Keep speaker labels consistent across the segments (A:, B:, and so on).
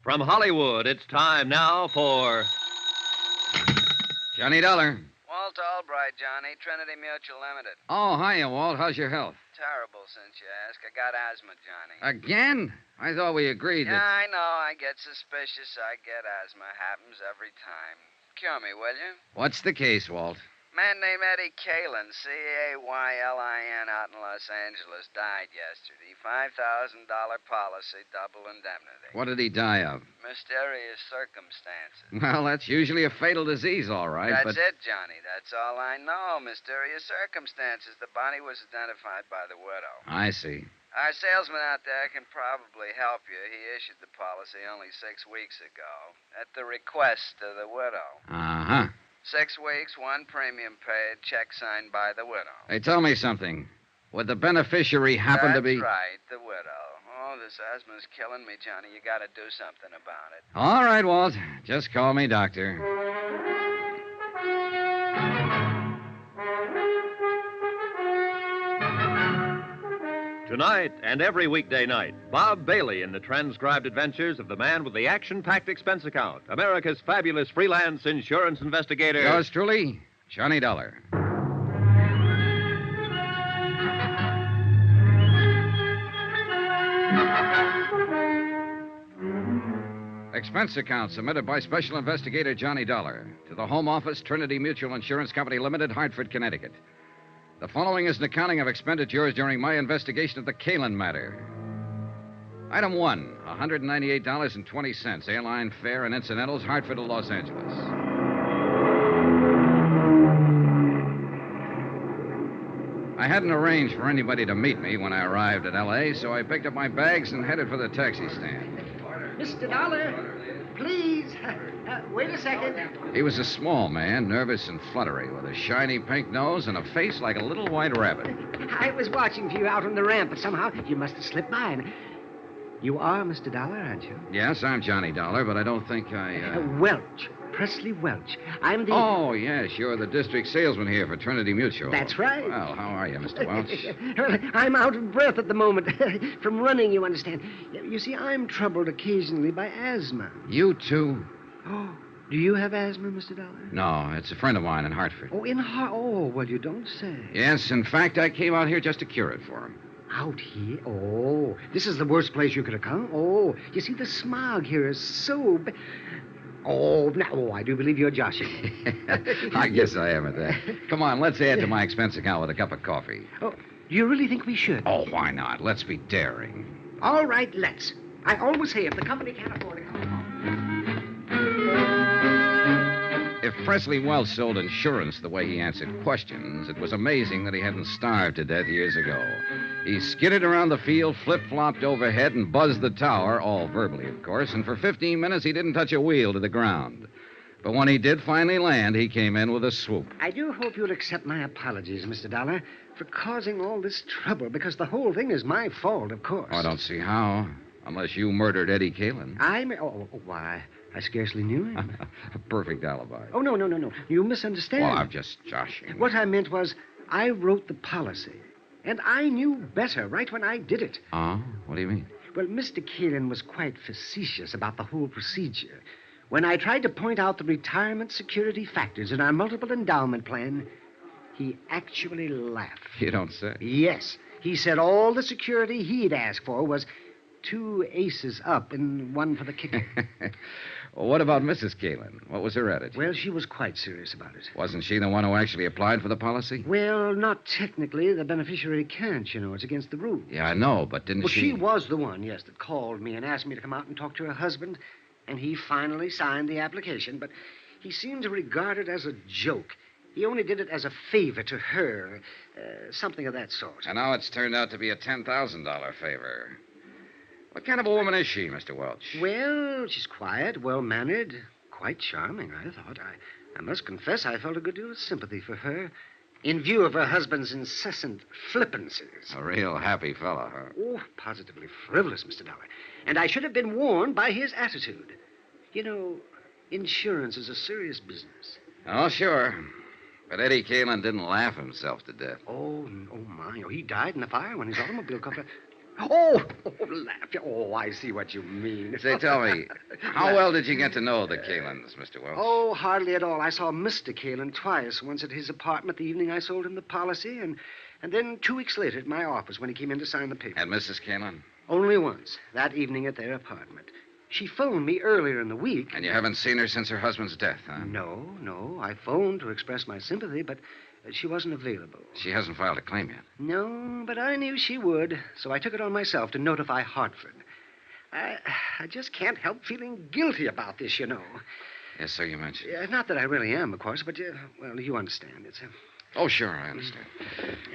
A: From Hollywood, it's time now for
B: Johnny Dollar.
C: Walt Albright, Johnny. Trinity Mutual Limited.
B: Oh, hiya, Walt. How's your health?
C: Terrible, since you ask. I got asthma, Johnny.
B: Again? I thought we agreed
C: Yeah,
B: that...
C: I know. I get suspicious. I get asthma. Happens every time. Cure me, will you?
B: What's the case, Walt?
C: Man named Eddie Caylin, Caylin, out in Los Angeles, died yesterday. $5,000 policy, double indemnity.
B: What did he die of?
C: Mysterious circumstances.
B: Well, that's usually a fatal disease, all right,
C: That's it, Johnny. That's all I know. Mysterious circumstances. The body was identified by the widow.
B: I see.
C: Our salesman out there can probably help you. He issued the policy only 6 weeks ago at the request of the widow.
B: Uh-huh.
C: 6 weeks, 1 premium paid, check signed by the widow.
B: Hey, tell me something. Would the beneficiary happen to be...
C: That's right, the widow. Oh, this asthma's killing me, Johnny. You got to do something about it.
B: All right, Walt. Just call me doctor.
A: Tonight and every weekday night, Bob Bailey in the transcribed adventures of the man with the action-packed expense account, America's fabulous freelance insurance investigator.
B: Yours truly, Johnny Dollar. Expense account submitted by Special Investigator Johnny Dollar to the Home Office, Trinity Mutual Insurance Company Limited, Hartford, Connecticut. The following is an accounting of expenditures during my investigation of the Caylin matter. Item 1, $198.20, airline fare and incidentals, Hartford to Los Angeles. I hadn't arranged for anybody to meet me when I arrived at L.A., so I picked up my bags and headed for the taxi stand.
D: Mr. Dollar, please. Wait a second.
B: He was a small man, nervous and fluttery, with a shiny pink nose and a face like a little white rabbit.
D: I was watching for you out on the ramp, but somehow you must have slipped by. And you are Mr. Dollar, aren't you?
B: Yes, I'm Johnny Dollar, but I don't think I...
D: Welch. Presley Welch. I'm the...
B: Oh, yes, you're the district salesman here for Trinity Mutual.
D: That's right.
B: Well, how are you, Mr. Welch?
D: Well, I'm out of breath at the moment. From running, you understand. You see, I'm troubled occasionally by asthma.
B: You too?
D: Oh, do you have asthma, Mr. Dollar?
B: No, it's a friend of mine in Hartford.
D: Oh, Oh, well, you don't say.
B: Yes, in fact, I came out here just to cure it for him.
D: Out here? Oh, this is the worst place you could have come. Oh, you see, the smog here is so... Oh, no, I do believe you're joshing.
B: I guess I am at that. Come on, let's add to my expense account with a cup of coffee.
D: Oh, do you really think we should?
B: Oh, why not? Let's be daring.
D: All right, let's. I always say if the company can't afford it...
B: If Presley Welch sold insurance the way he answered questions, it was amazing that he hadn't starved to death years ago. He skidded around the field, flip-flopped overhead, and buzzed the tower, all verbally, of course, and for 15 minutes he didn't touch a wheel to the ground. But when he did finally land, he came in with a swoop.
D: I do hope you'll accept my apologies, Mr. Dollar, for causing all this trouble, because the whole thing is my fault, of course.
B: Oh, I don't see how, unless you murdered Eddie Caylin.
D: Why, I scarcely knew him.
B: A perfect alibi.
D: Oh, no. You misunderstand.
B: Well, I'm just joshing.
D: What I meant was, I wrote the policy, and I knew better right when I did it.
B: Oh? What do you mean?
D: Well, Mr. Caylin was quite facetious about the whole procedure. When I tried to point out the retirement security factors in our multiple endowment plan, he actually laughed.
B: You don't say.
D: Yes. He said all the security he'd asked for was 2 aces up and 1 for the kicker.
B: Well, what about Mrs. Caylin? What was her attitude?
D: Well, she was quite serious about it.
B: Wasn't she the one who actually applied for the policy?
D: Well, not technically. The beneficiary can't, you know. It's against the rules.
B: Yeah, I know, but didn't she...
D: She was the one, yes, that called me and asked me to come out and talk to her husband, and he finally signed the application, but he seemed to regard it as a joke. He only did it as a favor to her, something of that sort.
B: And now it's turned out to be a $10,000 favor. What kind of a woman is she, Mr. Welch?
D: Well, she's quiet, well-mannered, quite charming, I thought. I must confess I felt a good deal of sympathy for her, in view of her husband's incessant flippancies.
B: A real happy fellow, huh?
D: Oh, positively frivolous, Mr. Dollar. And I should have been warned by his attitude. You know, insurance is a serious business.
B: Oh, sure. But Eddie Caylin didn't laugh himself to death.
D: Oh, my. Oh, he died in the fire when his automobile caught... Laugh. Oh, I see what you mean.
B: Say, tell me, how well did you get to know the Caylins, Mr. Welch?
D: Oh, hardly at all. I saw Mr. Caylin twice. Once at his apartment the evening I sold him the policy, and then 2 weeks later at my office when he came in to sign the paper.
B: And Mrs. Caylin?
D: Only once, that evening at their apartment. She phoned me earlier in the week.
B: And you haven't seen her since her husband's death, huh?
D: No. I phoned to express my sympathy, but she wasn't available.
B: She hasn't filed a claim yet.
D: No, but I knew she would, so I took it on myself to notify Hartford. I just can't help feeling guilty about this, you know.
B: Yes, so you mentioned.
D: Not that I really am, of course, but, well, you understand. It's
B: Oh, sure, I understand.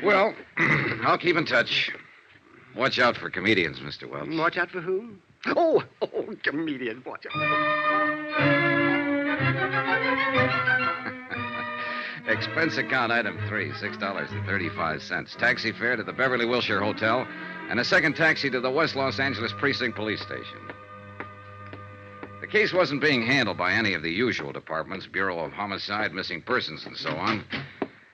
B: Well, I'll keep in touch. Watch out for comedians, Mr. Welch.
D: Watch out for who? Oh, comedian, watch out.
B: Expense account item 3, $6.35. Taxi fare to the Beverly Wilshire Hotel, and a second taxi to the West Los Angeles Precinct Police Station. The case wasn't being handled by any of the usual departments, Bureau of Homicide, Missing Persons, and so on.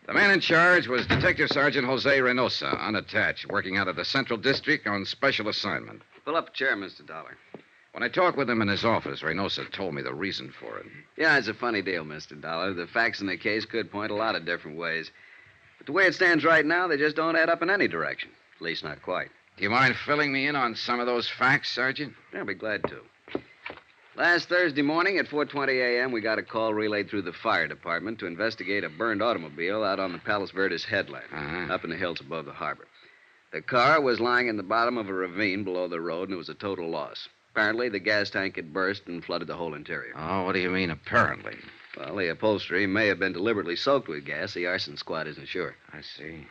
B: The man in charge was Detective Sergeant Jose Reynosa, unattached, working out of the Central District on special assignment.
C: Pull up a chair, Mr. Dollar.
B: When I talked with him in his office, Reynosa told me the reason for it.
C: Yeah, it's a funny deal, Mr. Dollar. The facts in the case could point a lot of different ways. But the way it stands right now, they just don't add up in any direction. At least not quite.
B: Do you mind filling me in on some of those facts, Sergeant?
C: I'll be glad to. Last Thursday morning at 4:20 a.m., we got a call relayed through the fire department to investigate a burned automobile out on the Palos Verdes headland, up in the hills above the harbor. The car was lying in the bottom of a ravine below the road, and it was a total loss. Apparently, the gas tank had burst and flooded the whole interior.
B: Oh, what do you mean, apparently?
C: Well, the upholstery may have been deliberately soaked with gas. The arson squad isn't sure.
B: I see.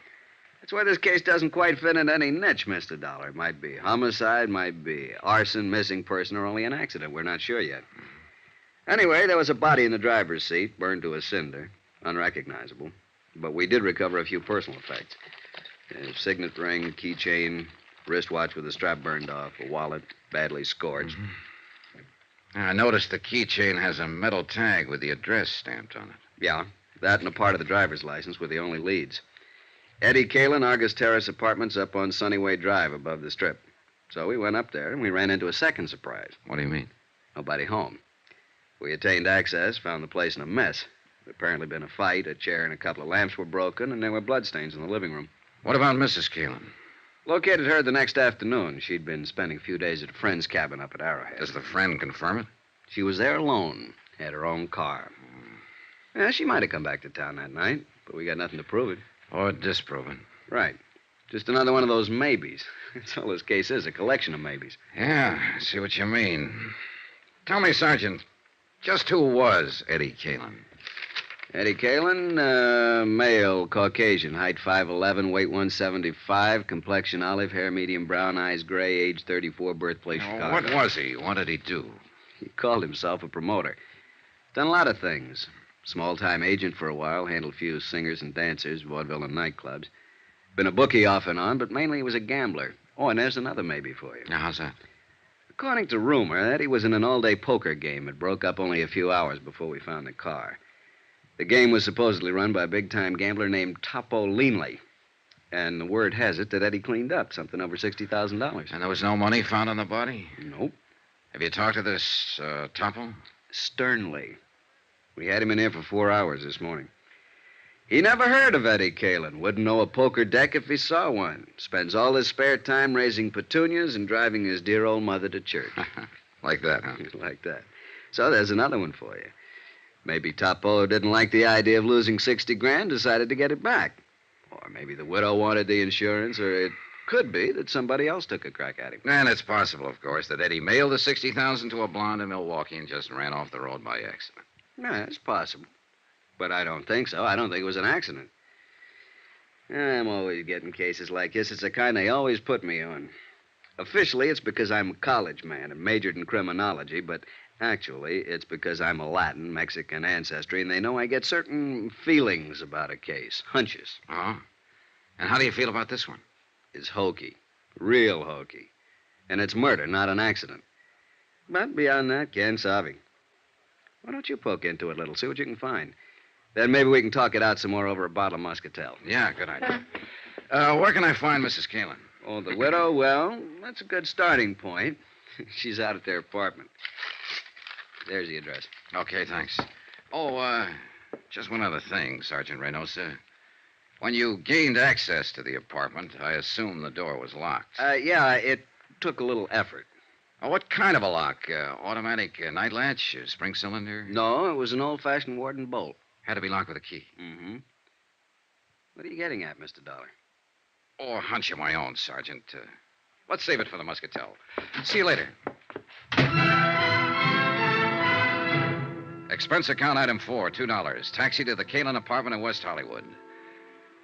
C: That's why this case doesn't quite fit in any niche, Mr. Dollar. It might be homicide, might be arson, missing person, or only an accident. We're not sure yet. Anyway, there was a body in the driver's seat, burned to a cinder, unrecognizable. But we did recover a few personal effects. A signet ring, keychain, wristwatch with the strap burned off, a wallet badly scorched.
B: I noticed the keychain has a metal tag with the address stamped on it.
C: Yeah, that and a part of the driver's license were the only leads. Eddie Caylin, Argus Terrace Apartments up on Sunnyway Drive above the Strip. So we went up there and we ran into a second surprise.
B: What do you mean?
C: Nobody home. We attained access, found the place in a mess. There'd apparently been a fight, a chair and a couple of lamps were broken, and there were bloodstains in the living room.
B: What about Mrs. Caylin?
C: Located her the next afternoon. She'd been spending a few days at a friend's cabin up at Arrowhead.
B: Does the friend confirm it?
C: She was there alone, had her own car. Yeah, she might have come back to town that night, but we got nothing to prove it.
B: Or disprove it.
C: Right. Just another one of those maybes. That's all this case is, a collection of maybes.
B: Yeah, I see what you mean. Tell me, Sergeant, just who was Eddie Caylin?
C: Eddie Caylin, male, Caucasian, height 5'11", weight 175, complexion olive, hair medium brown, eyes gray, age 34, birthplace Chicago.
B: What was he? What did he do?
C: He called himself a promoter. Done a lot of things. Small-time agent for a while, handled a few singers and dancers, vaudeville and nightclubs. Been a bookie off and on, but mainly he was a gambler. Oh, and there's another maybe for you.
B: Now, how's that?
C: According to rumor, Eddie was in an all-day poker game. It broke up only a few hours before we found the car. The game was supposedly run by a big-time gambler named Topo Leanley. And the word has it that Eddie cleaned up something over $60,000.
B: And there was no money found on the body?
C: Nope.
B: Have you talked to this Topo?
C: Sternly. We had him in here for 4 hours this morning. He never heard of Eddie Caylin. Wouldn't know a poker deck if he saw one. Spends all his spare time raising petunias and driving his dear old mother to church.
B: Like that, huh?
C: Like that. So there's another one for you. Maybe Topo didn't like the idea of losing 60 grand, decided to get it back. Or maybe the widow wanted the insurance, or it could be that somebody else took a crack at him.
B: And it's possible, of course, that Eddie mailed the $60,000 to a blonde in Milwaukee and just ran off the road by accident.
C: Yeah, it's possible. But I don't think so. I don't think it was an accident. I'm always getting cases like this. It's the kind they always put me on. Officially, it's because I'm a college man and majored in criminology, but actually, it's because I'm a Latin, Mexican ancestry, and they know I get certain feelings about a case, hunches.
B: Oh? And how do you feel about this one?
C: It's hokey. Real hokey. And it's murder, not an accident. But beyond that, quien sabe. Why don't you poke into it a little, see what you can find? Then maybe we can talk it out some more over a bottle of Muscatel.
B: Yeah, good idea. Where can I find Mrs. Caylin?
C: Oh, the widow? Well, that's a good starting point. She's out at their apartment. There's the address.
B: Okay, thanks. Oh, just one other thing, Sergeant Reynosa. When you gained access to the apartment, I assume the door was locked.
C: Yeah, it took a little effort.
B: Oh, what kind of a lock? Automatic night latch? Spring cylinder?
C: No, it was an old-fashioned Warden bolt.
B: Had to be locked with a key.
C: Mm-hmm. What are you getting at, Mr. Dollar?
B: Oh, a hunch of my own, Sergeant. Let's save it for the Muscatel. See you later. Expense account item 4, $2. Taxi to the Caylin apartment in West Hollywood.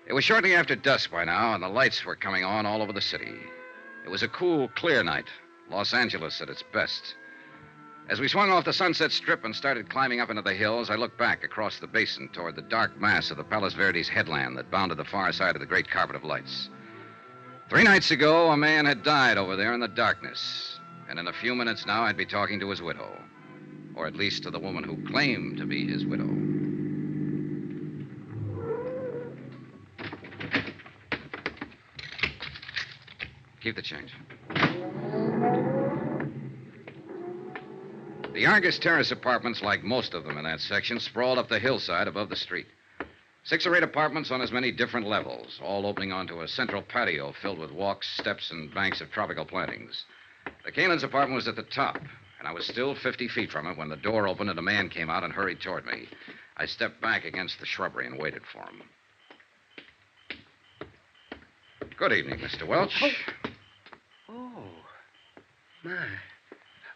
B: It was shortly after dusk by now, and the lights were coming on all over the city. It was a cool, clear night. Los Angeles at its best. As we swung off the Sunset Strip and started climbing up into the hills, I looked back across the basin toward the dark mass of the Palos Verdes headland that bounded the far side of the great carpet of lights. 3 nights ago, a man had died over there in the darkness. And in a few minutes now, I'd be talking to his widow. Or at least to the woman who claimed to be his widow. Keep the change. The Argus Terrace apartments, like most of them in that section, sprawled up the hillside above the street. 6 or 8 apartments on as many different levels, all opening onto a central patio filled with walks, steps, and banks of tropical plantings. The Caylin's apartment was at the top, and I was still 50 feet from it when the door opened and a man came out and hurried toward me. I stepped back against the shrubbery and waited for him. Good evening, Mr. Welch.
D: Oh, my.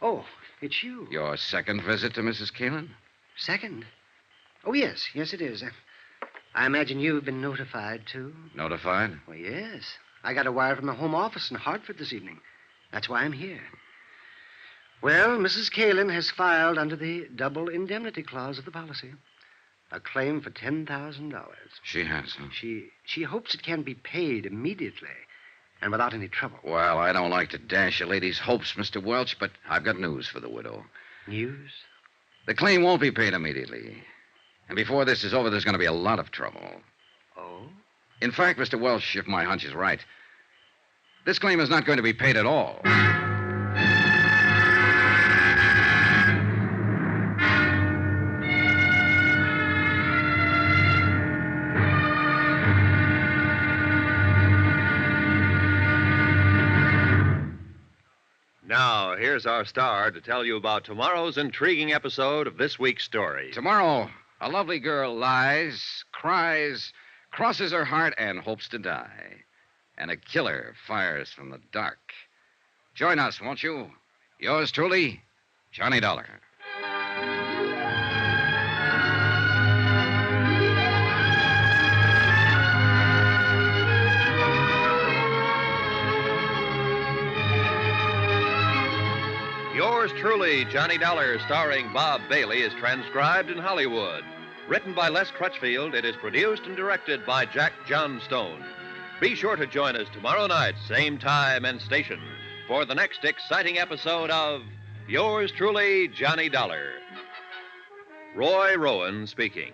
D: Oh, it's you.
B: Your second visit to Mrs. Caylin?
D: Second? Oh, yes. Yes, it is. I imagine you've been notified, too.
B: Notified?
D: Well, yes. I got a wire from the Home Office in Hartford this evening. That's why I'm here. Well, Mrs. Caylin has filed under the double indemnity clause of the policy a claim for $10,000.
B: She has, huh?
D: She hopes it can be paid immediately and without any trouble.
B: Well, I don't like to dash a lady's hopes, Mr. Welch, but I've got news for the widow.
D: News?
B: The claim won't be paid immediately. And before this is over, there's going to be a lot of trouble.
D: Oh?
B: In fact, Mr. Welch, if my hunch is right, this claim is not going to be paid at all.
A: Now, here's our star to tell you about tomorrow's intriguing episode of this week's story.
B: Tomorrow, a lovely girl lies, cries, crosses her heart, and hopes to die. And a killer fires from the dark. Join us, won't you? Yours truly, Johnny Dollar.
A: Yours truly, Johnny Dollar, starring Bob Bailey, is transcribed in Hollywood. Written by Les Crutchfield, it is produced and directed by Jack Johnstone. Be sure to join us tomorrow night, same time and station, for the next exciting episode of Yours truly, Johnny Dollar. Roy Rowan speaking.